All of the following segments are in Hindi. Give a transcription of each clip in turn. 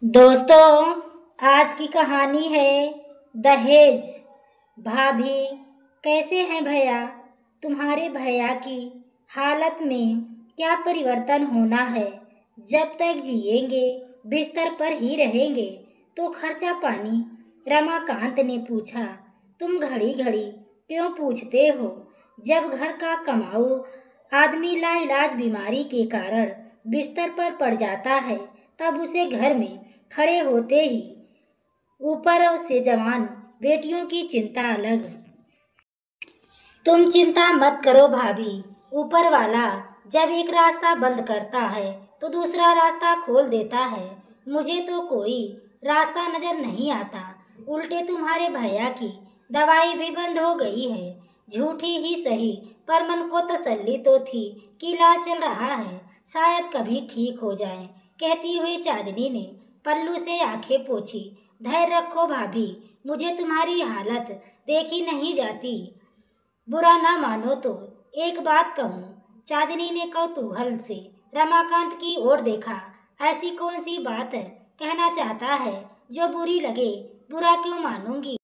दोस्तों, आज की कहानी है दहेज। भाभी, कैसे हैं भैया? तुम्हारे भैया की हालत में क्या परिवर्तन होना है? जब तक जिएंगे बिस्तर पर ही रहेंगे तो खर्चा पानी। रमाकांत ने पूछा। तुम घड़ी घड़ी क्यों पूछते हो? जब घर का कमाऊ आदमी लाइलाज बीमारी के कारण बिस्तर पर पड़ जाता है तब उसे घर में खड़े होते ही ऊपर से जवान बेटियों की चिंता अलग। तुम चिंता मत करो भाभी। ऊपर वाला जब एक रास्ता बंद करता है तो दूसरा रास्ता खोल देता है। मुझे तो कोई रास्ता नजर नहीं आता। उल्टे तुम्हारे भैया की दवाई भी बंद हो गई है। झूठी ही सही, पर मन को तसल्ली तो थी कि इलाज चल रहा है, शायद कभी ठीक हो जाए। कहती हुई चांदनी ने पल्लू से आंखें पोंछी। धैर्य रखो भाभी, मुझे तुम्हारी हालत देखी नहीं जाती। बुरा ना मानो तो एक बात कहूँ। चांदनी ने कौतूहल से रमाकांत की ओर देखा। ऐसी कौन सी बात है कहना चाहता है जो बुरी लगे? बुरा क्यों मानूंगी?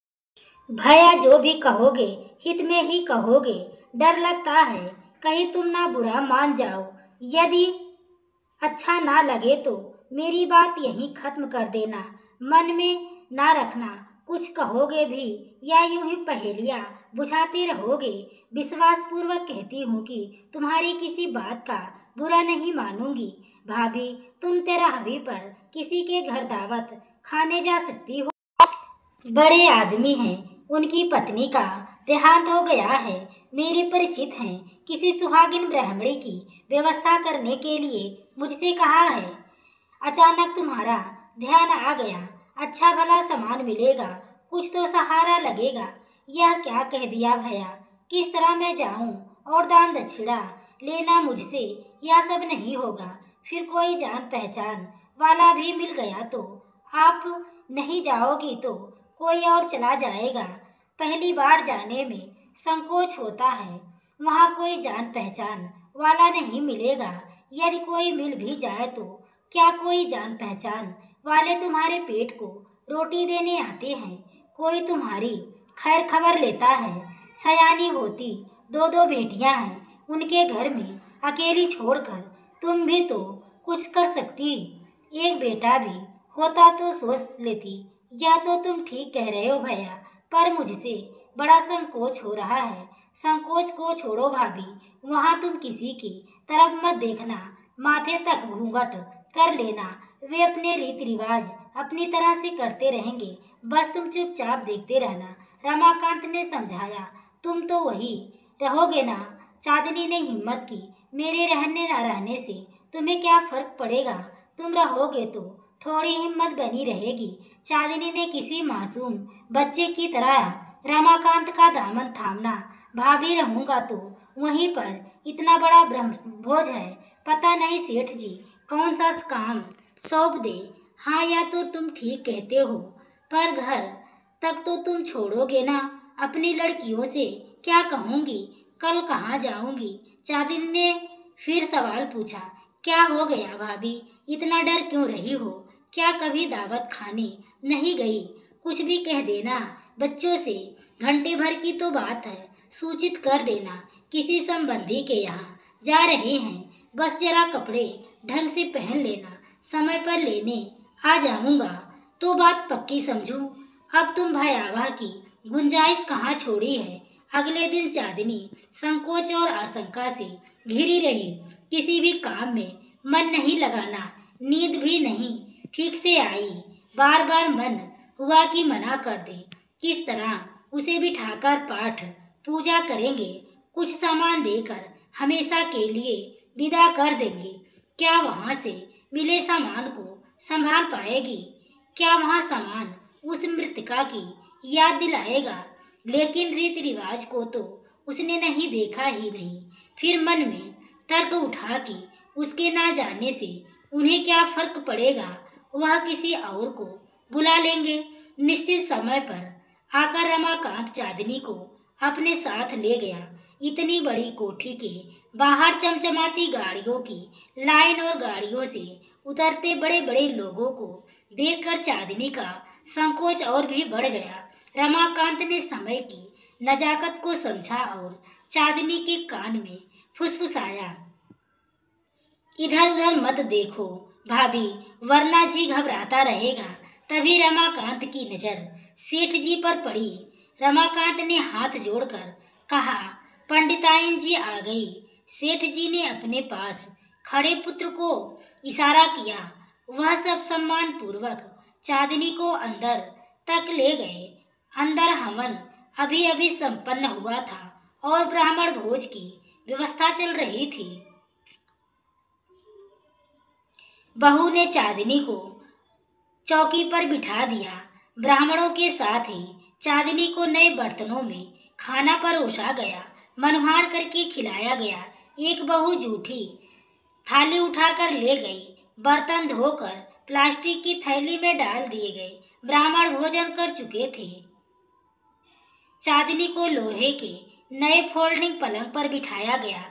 भैया, जो भी कहोगे हित में ही कहोगे। डर लगता है कहीं तुम ना बुरा मान जाओ। यदि अच्छा ना लगे तो मेरी बात यहीं खत्म कर देना, मन में ना रखना। कुछ कहोगे भी या यूं ही पहेलियां बुझाते रहोगे? विश्वासपूर्वक कहती हूँ कि तुम्हारी किसी बात का बुरा नहीं मानूंगी। भाभी, तुम 13वीं पर किसी के घर दावत खाने जा सकती हो। बड़े आदमी हैं, उनकी पत्नी का देहांत हो गया है। मेरे परिचित हैं, किसी सुहागिन ब्राह्मणी की व्यवस्था करने के लिए मुझसे कहा है। अचानक तुम्हारा ध्यान आ गया। अच्छा भला सामान मिलेगा, कुछ तो सहारा लगेगा। यह क्या कह दिया भैया? किस तरह मैं जाऊं? और दान दक्षिणा लेना मुझसे यह सब नहीं होगा। फिर कोई जान पहचान वाला भी मिल गया तो? आप नहीं जाओगी तो कोई और चला जाएगा। पहली बार जाने में संकोच होता है। वहाँ कोई जान पहचान वाला नहीं मिलेगा। यदि कोई मिल भी जाए तो क्या कोई जान पहचान वाले तुम्हारे पेट को रोटी देने आते हैं? कोई तुम्हारी खैर खबर लेता है? सयानी होती, दो दो बेटियां हैं उनके घर में, अकेली छोड़कर तुम भी तो कुछ कर सकती। एक बेटा भी होता तो सोच लेती। या तो तुम ठीक कह रहे हो भैया, पर मुझसे बड़ा संकोच हो रहा है। संकोच को छोड़ो भाभी, वहाँ तुम किसी की तरफ मत देखना। माथे तक घूंघट कर लेना। वे अपने रीति रिवाज अपनी तरह से करते रहेंगे, बस तुम चुपचाप देखते रहना। रमाकांत ने समझाया। तुम तो वही रहोगे ना? चांदनी ने हिम्मत की। मेरे रहने न रहने से तुम्हें क्या फर्क पड़ेगा? तुम रहोगे तो थोड़ी हिम्मत बनी रहेगी। चांदनी ने किसी मासूम बच्चे की तरह रमाकांत का दामन थामना। भाभी, रहूंगा तो वहीं पर। इतना बड़ा ब्रह्मभोज है, पता नहीं सेठ जी कौन सा काम सौंप दे। हाँ, या तो तुम ठीक कहते हो, पर घर तक तो तुम छोड़ोगे ना? अपनी लड़कियों से क्या कहूँगी? कल कहाँ जाऊँगी? चांदनी ने फिर सवाल पूछा। क्या हो गया भाभी, इतना डर क्यों रही हो? क्या कभी दावत खाने नहीं गई? कुछ भी कह देना बच्चों से। घंटे भर की तो बात है, सूचित कर देना किसी संबंधी के यहाँ जा रहे हैं। बस जरा कपड़े ढंग से पहन लेना, समय पर लेने आ जाऊंगा तो बात पक्की समझूं। अब तुम भयावह की गुंजाइश कहाँ छोड़ी है? अगले दिन चांदनी संकोच और आशंका से घिरी रही। किसी भी काम में मन नहीं लगाना, नींद भी नहीं ठीक से आई। बार बार मन हुआ कि मना कर दे। किस तरह उसे बिठाकर पाठ पूजा करेंगे, कुछ सामान देकर हमेशा के लिए विदा कर देंगे। क्या वहाँ से मिले सामान को संभाल पाएगी? क्या वहाँ सामान उस मृतका की याद दिलाएगा? लेकिन रीति रिवाज को तो उसने नहीं देखा ही नहीं। फिर मन में तर्क उठा कि उसके ना जाने से उन्हें क्या फर्क पड़ेगा, वह किसी और को बुला लेंगे। निश्चित समय पर आकर रमाकांत चांदनी को अपने साथ ले गया। इतनी बड़ी कोठी के बाहर चमचमाती गाड़ियों की लाइन और गाड़ियों से उतरते बड़े बड़े लोगों को देखकर चांदनी का संकोच और भी बढ़ गया। रमाकांत ने समय की नजाकत को समझा और चांदनी के कान में फुसफुसाया, इधर उधर मत देखो भाभी, वरना जी घबराता रहेगा। तभी रमाकांत की नजर सेठ जी पर पड़ी। रमाकांत ने हाथ जोड़कर कहा, पंडिताइन जी आ गई। सेठ जी ने अपने पास खड़े पुत्र को इशारा किया। वह सब सम्मान पूर्वक चांदनी को अंदर तक ले गए। अंदर हवन अभी अभी संपन्न हुआ था और ब्राह्मण भोज की व्यवस्था चल रही थी। बहू ने चांदनी को चौकी पर बिठा दिया। ब्राह्मणों के साथ ही चांदनी को नए बर्तनों में खाना परोसा गया, मनोहार करके खिलाया गया। एक बहू जूठी थाली उठाकर ले गई। बर्तन धोकर प्लास्टिक की थैली में डाल दिए गए। ब्राह्मण भोजन कर चुके थे। चांदनी को लोहे के नए फोल्डिंग पलंग पर बिठाया गया।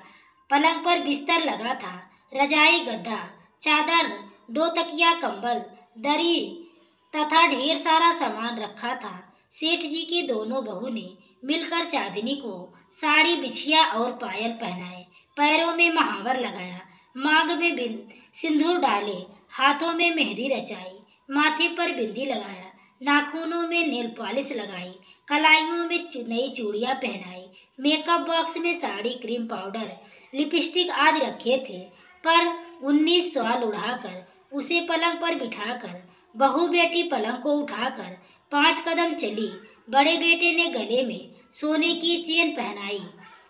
पलंग पर बिस्तर लगा था, रजाई, गद्दा, चादर, 2 तकिया, कंबल, दरी तथा ढेर सारा सामान रखा था। सेठ जी की दोनों बहू ने मिलकर चांदनी को साड़ी, बिछिया और पायल पहनाए, पैरों में महावर लगाया, मांग में सिंदूर डाले, हाथों में मेहंदी रचाई, माथे पर बिंदी लगाया, नाखूनों में नेल पॉलिश लगाई, कलाइयों में नई चूड़ियां पहनाई। मेकअप बॉक्स में साड़ी, क्रीम पाउडर, लिपस्टिक आदि रखे थे। पर 19 सवाल उड़ाकर उसे पलंग पर बिठाकर बहू बेटी पलंग को उठाकर 5 कदम चली। बड़े बेटे ने गले में सोने की चेन पहनाई।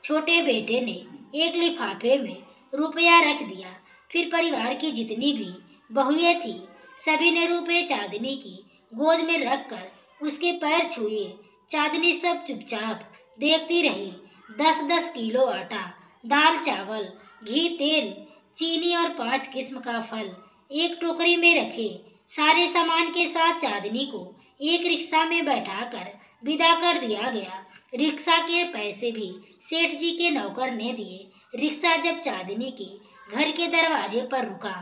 छोटे बेटे ने एक लिफाफे में रुपया रख दिया। फिर परिवार की जितनी भी बहुएं थी, सभी ने रुपये चांदनी की गोद में रखकर उसके पैर छुए। चांदनी सब चुपचाप देखती रही। 10-10 किलो आटा, दाल, चावल, घी, तेल, चीनी और 5 किस्म का फल एक टोकरी में रखे। सारे सामान के साथ चांदनी को एक रिक्शा में बैठाकर विदा कर दिया गया। रिक्शा के पैसे भी सेठ जी के नौकर ने दिए। रिक्शा जब चांदनी के घर के दरवाजे पर रुका,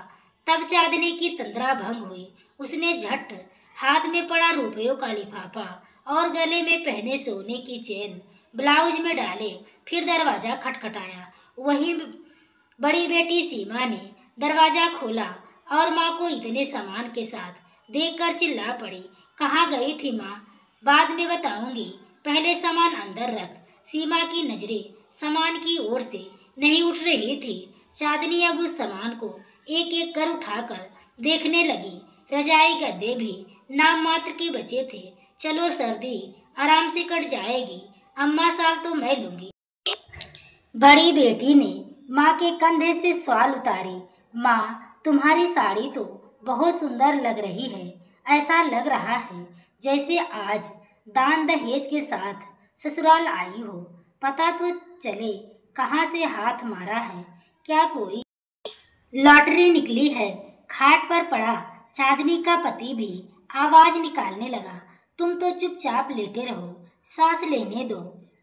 तब चांदनी की तंद्रा भंग हुई। उसने झट हाथ में पड़ा रुपयों का लिफाफा और गले में पहने सोने की चेन ब्लाउज में डाले। फिर दरवाजा खटखटाया। वहीं बड़ी बेटी सीमा ने दरवाजा खोला और माँ को इतने सामान के साथ देखकर चिल्ला पड़ी, कहाँ गई थी माँ? बाद में बताऊंगी, पहले सामान अंदर रख। सीमा की नजरें सामान की ओर से नहीं उठ रही थी। चांदनी अब उस सामान को एक एक कर उठाकर देखने लगी। रजाई, गद्दे भी नाम मात्र के बचे थे। चलो, सर्दी आराम से कट जाएगी, अम्मा साल तो मैं लूंगी। बड़ी बेटी ने माँ के कंधे से सवाल उतारी, माँ तुम्हारी साड़ी तो बहुत सुंदर लग रही है। ऐसा लग रहा है जैसे आज दान दहेज के साथ ससुराल आई हो। पता तो चले कहाँ से हाथ मारा है, क्या कोई लॉटरी निकली है? खाट पर पड़ा चांदनी का पति भी आवाज निकालने लगा, तुम तो चुपचाप लेटे रहो, सांस लेने दो,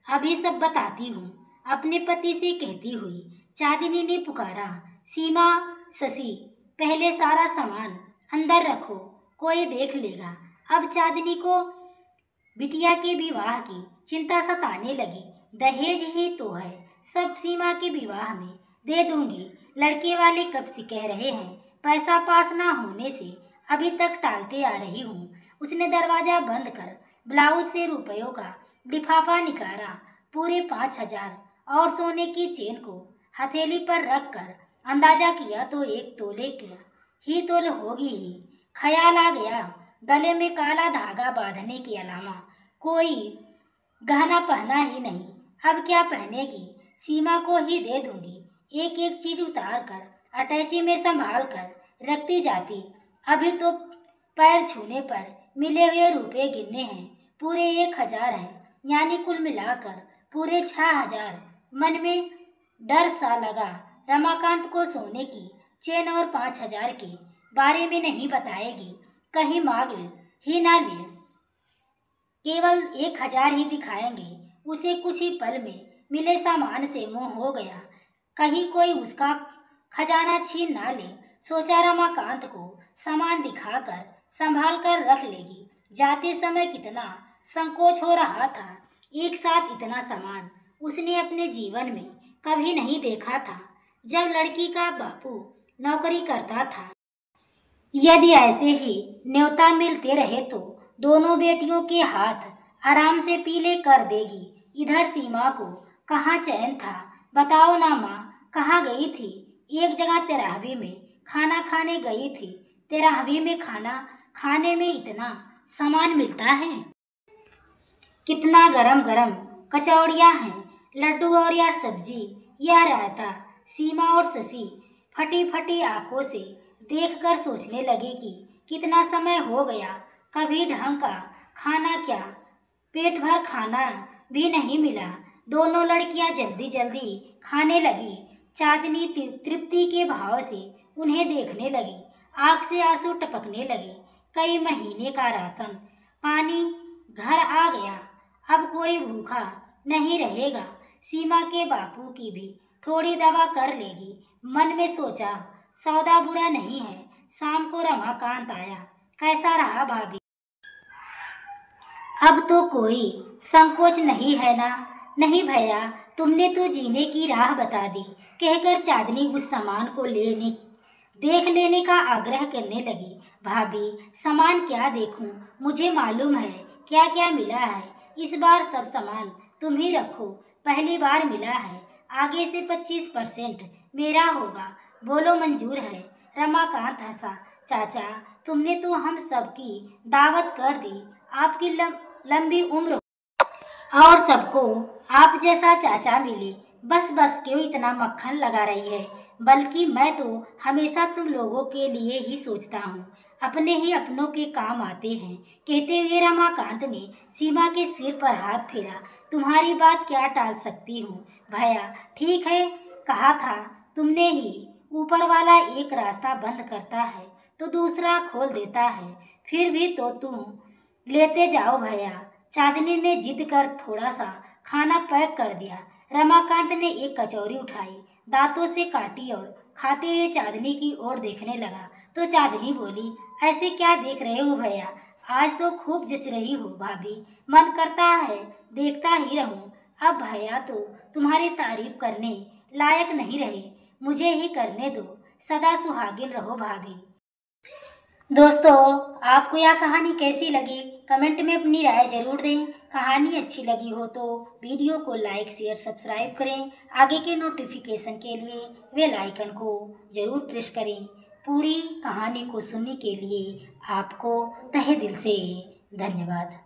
अभी सब बताती हूँ, अपने पति से कहती हुई चांदनी ने पुकारा, सीमा, शशि, पहले सारा सामान अंदर रखो, कोई देख लेगा। अब चांदनी को बिटिया के विवाह की चिंता सताने लगी। दहेज ही तो है, सब सीमा के विवाह में दे दूंगी। लड़के वाले कब से कह रहे हैं, पैसा पास ना होने से अभी तक टालते आ रही हूँ। उसने दरवाजा बंद कर ब्लाउज से रुपयों का लिफाफा निकाला, पूरे 5,000, और सोने की चेन को हथेली पर रख कर अंदाजा किया तो 1 तोले का ही तो होगी ही। ख्याल आ गया, गले में काला धागा बांधने के अलावा कोई गहना पहना ही नहीं। अब क्या पहनेगी? सीमा को ही दे दूंगी। एक एक चीज उतार कर अटैची में संभाल कर रखती जाती। अभी तो पैर छूने पर मिले हुए रुपए गिनने हैं, पूरे 1,000 हैं, यानी कुल मिलाकर पूरे 6,000। मन में डर सा लगा, रमाकांत को सोने की चेन और 5,000 के बारे में नहीं बताएगी, कहीं मांग ही ना ले, केवल 1,000 ही दिखाएंगे। उसे कुछ ही पल में मिले सामान से मोह हो गया, कहीं कोई उसका खजाना छीन ना ले। सोचा रमाकांत को सामान दिखाकर संभाल कर रख लेगी। जाते समय कितना संकोच हो रहा था। एक साथ इतना सामान उसने अपने जीवन में कभी नहीं देखा था। जब लड़की का बापू नौकरी करता था, यदि ऐसे ही न्योता मिलते रहे तो दोनों बेटियों के हाथ आराम से पीले कर देगी। इधर सीमा को कहाँ चैन था। बताओ ना माँ, कहाँ गई थी? एक जगह तेरहवीं में खाना खाने गई थी। तेरहवीं में खाना खाने में इतना सामान मिलता है। कितना गरम गरम कचौड़ियाँ हैं, लड्डू और यार सब्जी, यह रायता। सीमा और शशि फटी फटी आंखों से देखकर सोचने लगी कि कितना समय हो गया, कभी ढंग का खाना क्या, पेट भर खाना भी नहीं मिला। दोनों लड़कियां जल्दी जल्दी खाने लगी। चांदनी तृप्ति के भाव से उन्हें देखने लगी। आंख से आंसू टपकने लगे। कई महीने का राशन पानी घर आ गया। अब कोई भूखा नहीं रहेगा। सीमा के बापू की भी थोड़ी दवा कर लेगी। मन में सोचा, सौदा बुरा नहीं है। शाम को रमाकांत आया। कैसा रहा भाभी? अब तो कोई संकोच नहीं है ना? नहीं भैया, तुमने तो जीने की राह बता दी, कहकर चांदनी उस सामान को देख लेने का आग्रह करने लगी। भाभी, सामान क्या देखूं? मुझे मालूम है क्या क्या मिला है। इस बार सब सामान तुम ही रखो। पहली बार मिला है। आगे से 25% मेरा होगा। बोलो मंजूर है? रमाकांत हंसा। चाचा, तुमने तो हम सबकी दावत कर दी। आपकी लंबी उम्र और सबको आप जैसा चाचा मिले। बस बस क्यों इतना मक्खन लगा रही है? बल्कि मैं तो हमेशा तुम लोगों के लिए ही सोचता हूँ। अपने ही अपनों के काम आते हैं। कहते हुए रमाकांत ने सीमा के सिर पर हाथ फेरा। तुम्हारी बात क्या टाल सकती हूँ भैया? ठीक है, कहा था तुमने ही। ऊपर वाला एक रास्ता बंद करता है तो दूसरा खोल देता है। फिर भी तो तुम लेते जाओ भैया। चांदनी ने जिद कर थोड़ा सा खाना पैक कर दिया। रमाकांत ने एक कचौरी उठाई, दांतों से काटी और खाते हुए चांदनी की ओर देखने लगा। तो चांदनी बोली, ऐसे क्या देख रहे हो भैया? आज तो खूब जच रही हो भाभी। मन करता है देखता ही रहूं। अब भैया तो तुम्हारी तारीफ करने लायक नहीं रहे। मुझे ही करने दो। सदा सुहागिन रहो भाभी। दोस्तों, आपको यह कहानी कैसी लगी? कमेंट में अपनी राय जरूर दें। कहानी अच्छी लगी हो तो वीडियो को लाइक शेयर सब्सक्राइब करें। आगे के नोटिफिकेशन के लिए बेल आइकन को जरूर प्रेस करें। पूरी कहानी को सुनने के लिए आपको तहे दिल से धन्यवाद।